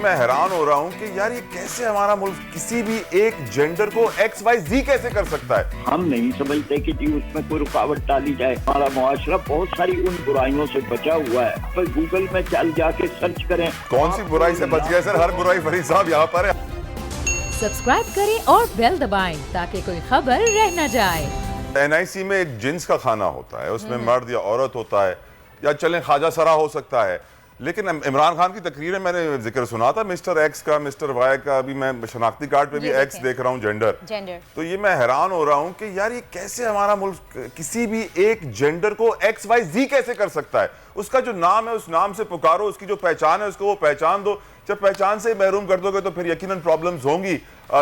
میں حیران ہو رہا ہوں کہ یار یہ کیسے ہمارا ملک کسی بھی ایک جینڈر کو ایکس وائی زی کیسے کر سکتا ہے. ہم نہیں سمجھتے کہ جی اس میں کوئی رکاوٹ ڈالی جائے. ہمارا معاشرہ بہت ساری ان برائیوں سے بچا ہوا ہے. پر گوگل میں جا کے سرچ کریں. کون سی برائی سے بچ گیا سر؟ ہر برائی فرید صاحب یہاں پر ہے. سبسکرائب کریں اور بیل دبائیں تاکہ کوئی خبر رہ نہ جائے. NIC میں ایک جنس کا کھانا ہوتا ہے, اس میں مرد یا عورت ہوتا ہے, یا چلیں خواجہ سرا ہو سکتا ہے. لیکن عمران خان کی تقریر میں نے ذکر سنا تھا مسٹر ایکس کا, مسٹر وائی کا. ابھی میں شناختی کارڈ پہ بھی ایکس دیکھ رہا ہوں, جینڈر. تو یہ میں حیران ہو رہا ہوں کہ یار یہ کیسے ہمارا ملک کسی بھی ایک جینڈر کو ایکس وائی زی کیسے کر سکتا ہے. اس کا جو نام ہے اس نام سے پکارو, اس کی جو پہچان ہے اس کو وہ پہچان دو. جب پہچان سے محروم کر دو گے تو پھر یقیناً پرابلمز ہوں گی.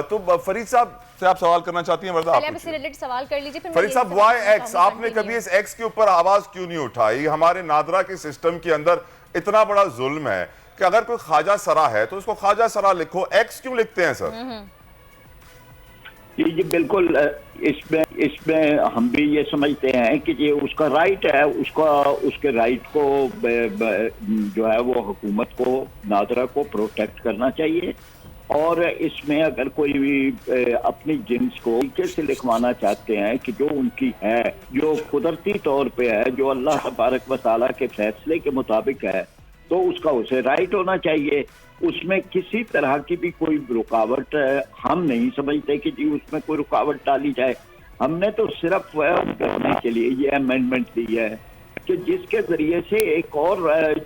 تو فرید صاحب سے آپ سوال کرنا چاہتی ہیں؟ سوال کر لیجیے. فرید صاحب, وائی ایکس؟ آپ نے کبھی اس ایکس کے اوپر آواز کیوں نہیں اٹھائی؟ ہمارے نادرا کے سسٹم کے اندر اتنا بڑا ظلم ہے کہ اگر کوئی خواجہ سرا ہے تو اس کو خواجہ سرا لکھو, ایکس کیوں لکھتے ہیں سر؟ جی بالکل. اس میں ہم بھی یہ سمجھتے ہیں کہ یہ اس کا رائٹ ہے. اس کے رائٹ کو جو ہے وہ حکومت کو, نادرا کو پروٹیکٹ کرنا چاہیے. اور اس میں اگر کوئی بھی اپنی جنس کو طریقے سے لکھوانا چاہتے ہیں کہ جو ان کی ہے, جو قدرتی طور پہ ہے, جو اللہ تبارک و تعالیٰ کے فیصلے کے مطابق ہے, تو اس کا اسے رائٹ ہونا چاہیے. اس میں کسی طرح کی بھی کوئی رکاوٹ ہم نہیں سمجھتے کہ جی اس میں کوئی رکاوٹ ڈالی جائے. ہم نے تو صرف کرنے کے لیے یہ امینڈمنٹ دی ہے کہ جس کے ذریعے سے ایک اور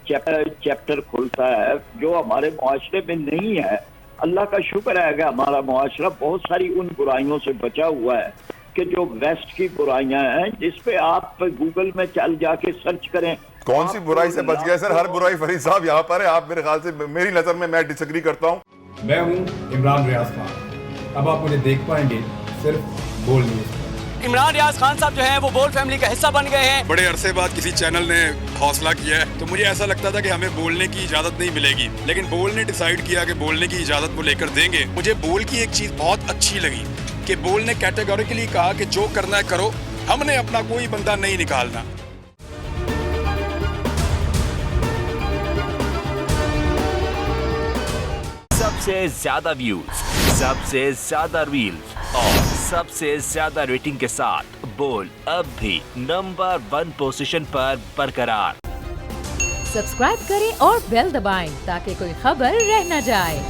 چیپٹر کھلتا ہے جو ہمارے معاشرے میں نہیں ہے. اللہ کا شکر ہے کہ ہمارا معاشرہ بہت ساری ان برائیوں سے بچا ہوا ہے کہ جو ویسٹ کی برائیاں ہیں, جس پہ آپ گوگل میں جا کے سرچ کریں. کون سی برائی سے بچ گیا سر؟ ہر برائی فرید صاحب یہاں پر ہے. آپ میرے خیال سے, میری نظر میں ڈس ایگری کرتا ہوں. میں ہوں عمران ریاض خان. اب آپ مجھے دیکھ پائیں گے صرف بول نیوز. عمران ریاض خان صاحب جو ہیں وہ بول فیملی کا حصہ بن گئے ہیں. بڑے عرصے بعد کسی چینل نے حوصلہ کیا ہے, تو مجھے ایسا لگتا تھا کہ ہمیں بولنے کی اجازت نہیں ملے گی, لیکن بول نے ڈیسائیڈ کیا کہ بولنے کی اجازت وہ لے کر دیں گے. مجھے بول کی ایک چیز بہت اچھی لگی کہ بول نے کیٹیگوریکلی کہا کہ جو کرنا ہے کرو, ہم نے اپنا کوئی بندہ نہیں نکالنا. سب سے زیادہ ویوز, سب سے زیادہ ریلز اور سب سے زیادہ ریٹنگ کے ساتھ بول اب بھی نمبر 1 پوزیشن پر برقرار. سبسکرائب کریں اور بیل دبائیں تاکہ کوئی خبر رہ نہ جائے.